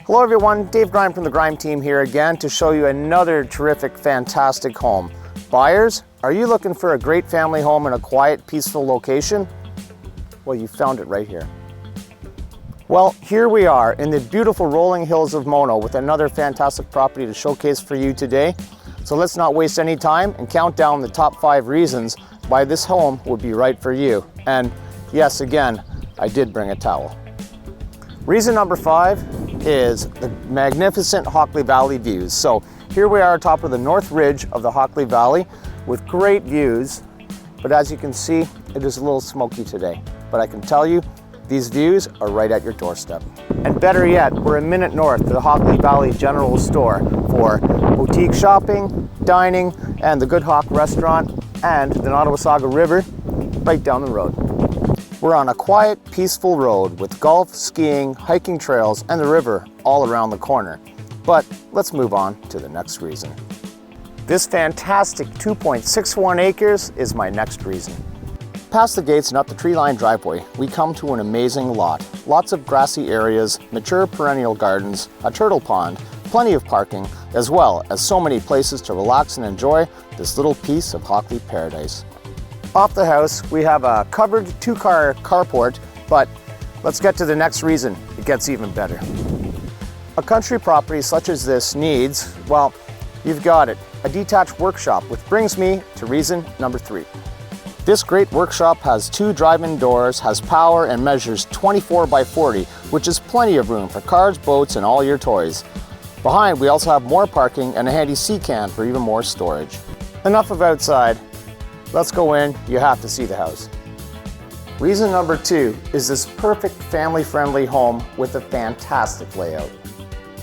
Hello everyone, Dave Grime from the Grime team here again to show you another terrific, fantastic home. Buyers, are you looking for a great family home in a quiet, peaceful location? Well, you found it right here. Well, here we are in the beautiful rolling hills of Mono with another fantastic property to showcase for you today. So let's not waste any time and count down the top 5 reasons why this home would be right for you. And yes, again, I did bring a towel. Reason number 5 is the magnificent Hockley Valley views. So here we are atop of the north ridge of the Hockley Valley with great views. But as you can see, it is a little smoky today. But I can tell you, these views are right at your doorstep. And better yet, we're a minute north of the Hockley Valley General Store for boutique shopping, dining, and the Good Hawk restaurant, and the Nottawasaga River right down the road. We're on a quiet, peaceful road with golf, skiing, hiking trails, and the river all around the corner. But let's move on to the next reason. This fantastic 2.61 acres is my next reason. Past the gates and up the tree-lined driveway, we come to an amazing lot. Lots of grassy areas, mature perennial gardens, a turtle pond, plenty of parking, as well as so many places to relax and enjoy this little piece of Hockley paradise. Off the house, we have a covered 2-car carport, but let's get to the next reason. It gets even better. A country property such as this needs, well, you've got it, a detached workshop, which brings me to reason number 3. This great workshop has 2 drive-in doors, has power, and measures 24 by 40, which is plenty of room for cars, boats, and all your toys. Behind, we also have more parking and a handy sea can for even more storage. Enough of outside. Let's go in. You have to see the house. Reason number 2 is this perfect family-friendly home with a fantastic layout.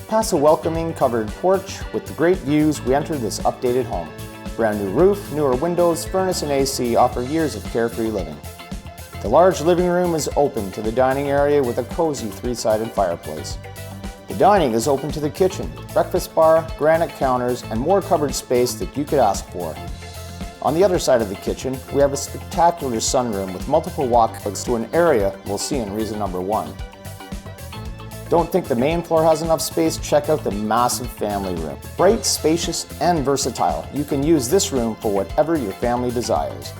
Past a welcoming covered porch with the great views, we enter this updated home. Brand new roof, newer windows, furnace, and AC offer years of carefree living. The large living room is open to the dining area with a cozy 3-sided fireplace. The dining is open to the kitchen, breakfast bar, granite counters, and more covered space that you could ask for. On the other side of the kitchen, we have a spectacular sunroom with multiple walkouts to an area we'll see in reason number 1. Don't think the main floor has enough space? Check out the massive family room. Bright, spacious, and versatile. You can use this room for whatever your family desires.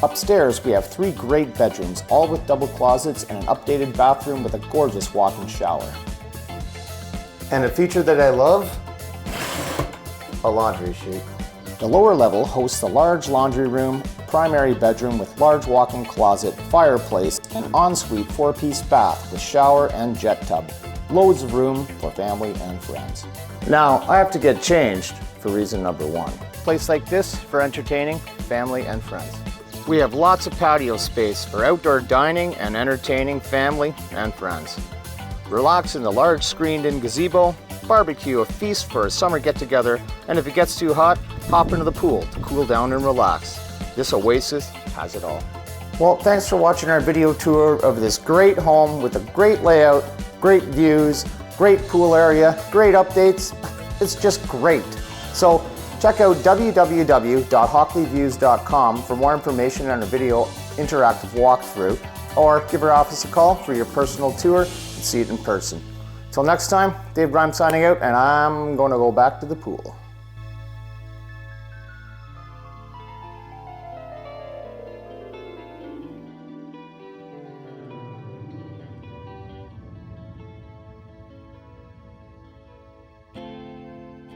Upstairs, we have 3 great bedrooms, all with double closets and an updated bathroom with a gorgeous walk-in shower. And a feature that I love, a laundry chute. The lower level hosts a large laundry room, primary bedroom with large walk-in closet, fireplace, and ensuite 4-piece bath with shower and jet tub. Loads of room for family and friends. Now, I have to get changed for reason number 1. Place like this for entertaining family and friends. We have lots of patio space for outdoor dining and entertaining family and friends. Relax in the large screened-in gazebo, barbecue a feast for a summer get-together, and if it gets too hot, hop into the pool to cool down and relax. This oasis has it all. Well, thanks for watching our video tour of this great home with a great layout, great views, great pool area, great updates. It's just great. So check out www.hockleyviews.com for more information on a video interactive walkthrough, or give our office a call for your personal tour and see it in person. Till next time, Dave Grime signing out, and I'm going to go back to the pool.